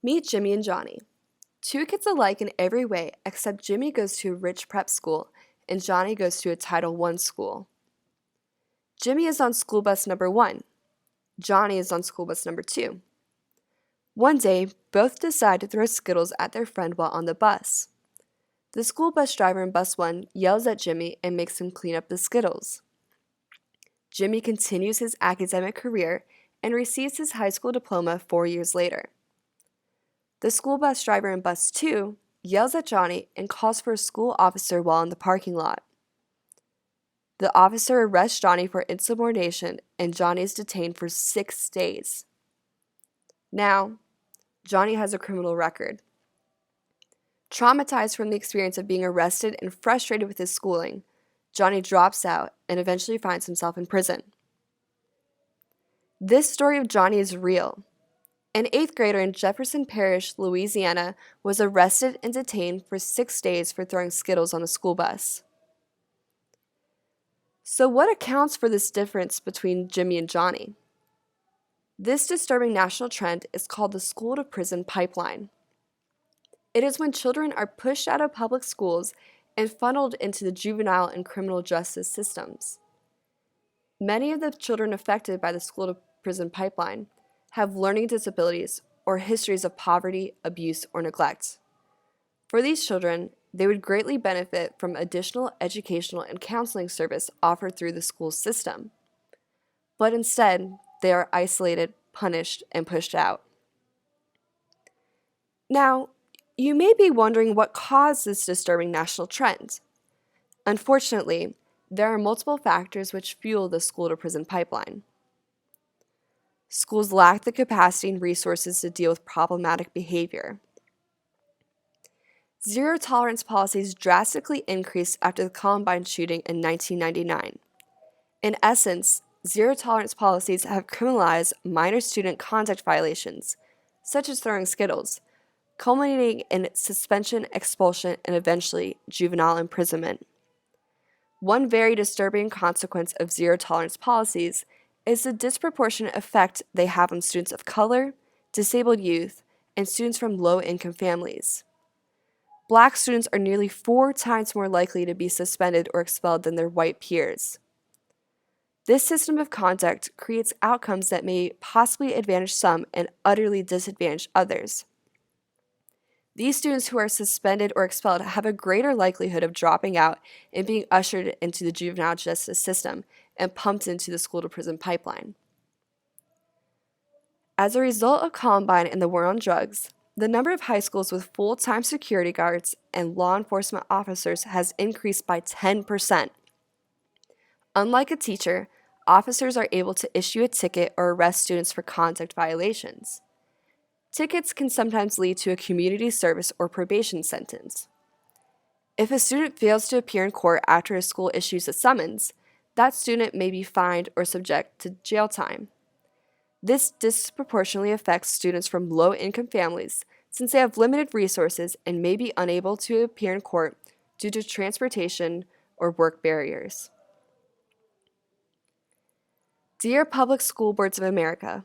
Meet Jimmy and Johnny. Two kids alike in every way, except Jimmy goes to a rich prep school and Johnny goes to a Title I school. Jimmy is on school bus number 1. Johnny is on school bus number 2. One day, both decide to throw Skittles at their friend while on the bus. The school bus driver in bus 1 yells at Jimmy and makes him clean up the Skittles. Jimmy continues his academic career and receives his high school diploma 4 years later. The school bus driver in bus 2 yells at Johnny and calls for a school officer while in the parking lot. The officer arrests Johnny for insubordination and Johnny is detained for 6 days. Now, Johnny has a criminal record. Traumatized from the experience of being arrested and frustrated with his schooling, Johnny drops out and eventually finds himself in prison. This story of Johnny is real. An 8th grader in Jefferson Parish, Louisiana, was arrested and detained for 6 days for throwing Skittles on a school bus. So what accounts for this difference between Jimmy and Johnny? This disturbing national trend is called the school-to-prison pipeline. It is when children are pushed out of public schools and funneled into the juvenile and criminal justice systems. Many of the children affected by the school-to-prison pipeline have learning disabilities or histories of poverty, abuse, or neglect. For these children, they would greatly benefit from additional educational and counseling service offered through the school system. But instead, they are isolated, punished, and pushed out. Now, you may be wondering what caused this disturbing national trend. Unfortunately, there are multiple factors which fuel the school-to-prison pipeline. Schools lack the capacity and resources to deal with problematic behavior. Zero-tolerance policies drastically increased after the Columbine shooting in 1999. In essence, zero-tolerance policies have criminalized minor student conduct violations, such as throwing Skittles, culminating in suspension, expulsion, and eventually juvenile imprisonment. One very disturbing consequence of zero-tolerance policies is the disproportionate effect they have on students of color, disabled youth, and students from low-income families. Black students are nearly 4 times more likely to be suspended or expelled than their white peers. This system of conduct creates outcomes that may possibly advantage some and utterly disadvantage others. These students who are suspended or expelled have a greater likelihood of dropping out and being ushered into the juvenile justice system and pumped into the school-to-prison pipeline. As a result of Columbine and the war on drugs, the number of high schools with full-time security guards and law enforcement officers has increased by 10%. Unlike a teacher, officers are able to issue a ticket or arrest students for conduct violations. Tickets can sometimes lead to a community service or probation sentence. If a student fails to appear in court after a school issues a summons, that student may be fined or subject to jail time. This disproportionately affects students from low-income families since they have limited resources and may be unable to appear in court due to transportation or work barriers. Dear Public School Boards of America,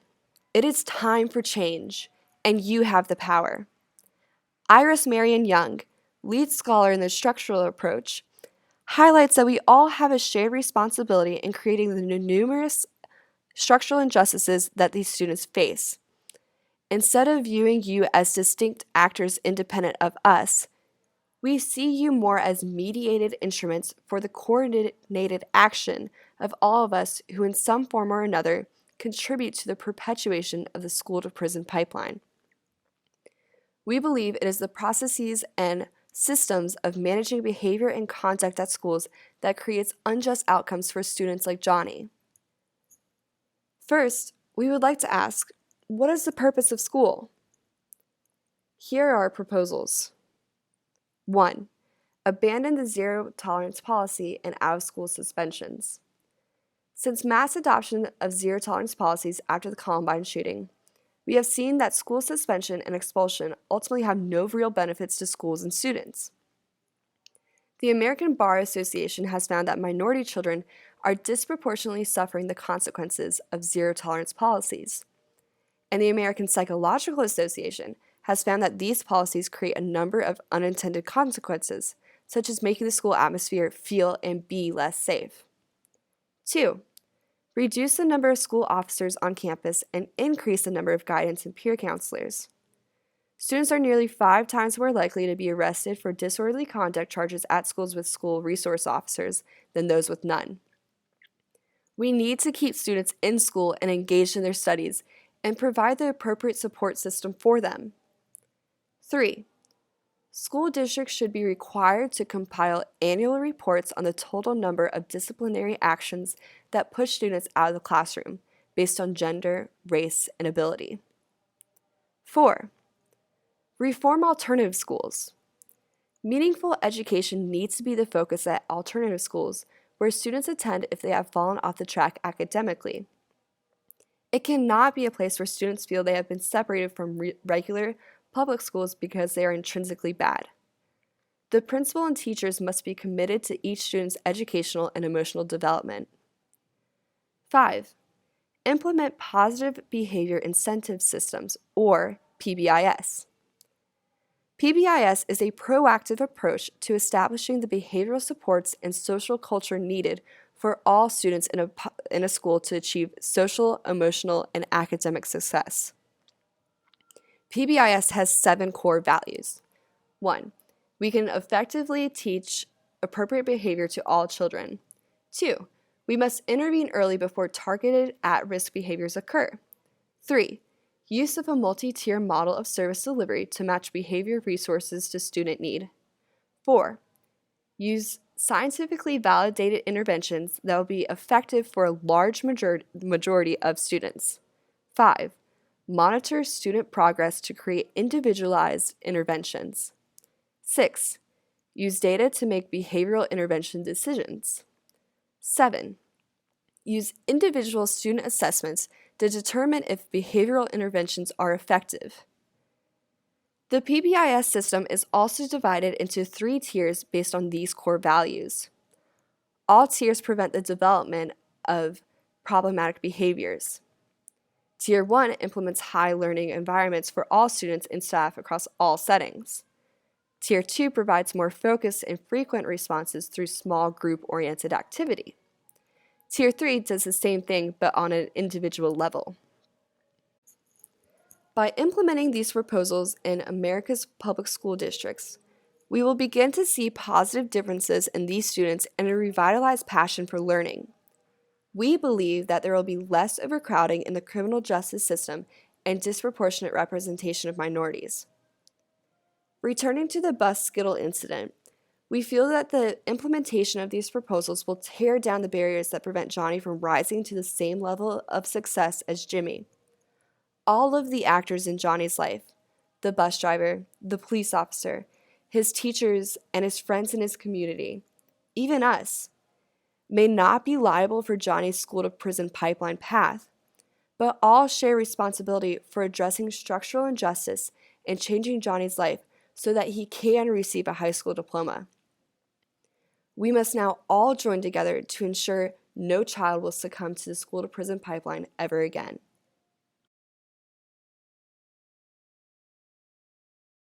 it is time for change, and you have the power. Iris Marion Young, lead scholar in the structural approach, highlights that we all have a shared responsibility in creating the numerous structural injustices that these students face. Instead of viewing you as distinct actors independent of us, we see you more as mediated instruments for the coordinated action of all of us who in some form or another contribute to the perpetuation of the school-to-prison pipeline. We believe it is the processes and systems of managing behavior and conduct at schools that creates unjust outcomes for students like Johnny. First, we would like to ask, what is the purpose of school? Here are our proposals. 1. Abandon the zero-tolerance policy and out-of-school suspensions. Since mass adoption of zero-tolerance policies after the Columbine shooting, we have seen that school suspension and expulsion ultimately have no real benefits to schools and students. The American Bar Association has found that minority children are disproportionately suffering the consequences of zero-tolerance policies. And the American Psychological Association has found that these policies create a number of unintended consequences, such as making the school atmosphere feel and be less safe. 2. Reduce the number of school officers on campus and increase the number of guidance and peer counselors. Students are nearly 5 times more likely to be arrested for disorderly conduct charges at schools with school resource officers than those with none. We need to keep students in school and engaged in their studies and provide the appropriate support system for them. 3. School districts should be required to compile annual reports on the total number of disciplinary actions that push students out of the classroom based on gender, race, and ability. 4. Reform alternative schools. Meaningful education needs to be the focus at alternative schools, where students attend if they have fallen off the track academically. It cannot be a place where students feel they have been separated from regular public schools because they are intrinsically bad. The principal and teachers must be committed to each student's educational and emotional development. 5. Implement positive behavior incentive systems, or PBIS. PBIS is a proactive approach to establishing the behavioral supports and social culture needed for all students in a school to achieve social, emotional, and academic success. PBIS has 7 core values. 1. We can effectively teach appropriate behavior to all children. 2. We must intervene early before targeted at-risk behaviors occur. 3. Use of a multi-tier model of service delivery to match behavior resources to student need. 4. Use scientifically validated interventions that will be effective for a large majority of students. 5. Monitor student progress to create individualized interventions. 6. Use data to make behavioral intervention decisions. 7. Use individual student assessments to determine if behavioral interventions are effective. The PBIS system is also divided into 3 tiers based on these core values. All tiers prevent the development of problematic behaviors. Tier 1 implements high learning environments for all students and staff across all settings. Tier 2 provides more focused and frequent responses through small group-oriented activity. Tier 3 does the same thing but on an individual level. By implementing these proposals in America's public school districts, we will begin to see positive differences in these students and a revitalized passion for learning. We believe that there will be less overcrowding in the criminal justice system and disproportionate representation of minorities. Returning to the bus skittle incident, we feel that the implementation of these proposals will tear down the barriers that prevent Johnny from rising to the same level of success as Jimmy. All of the actors in Johnny's life, the bus driver, the police officer, his teachers, and his friends in his community, even us, may not be liable for Johnny's school-to-prison pipeline path, but all share responsibility for addressing structural injustice and changing Johnny's life so that he can receive a high school diploma. We must now all join together to ensure no child will succumb to the school-to-prison pipeline ever again.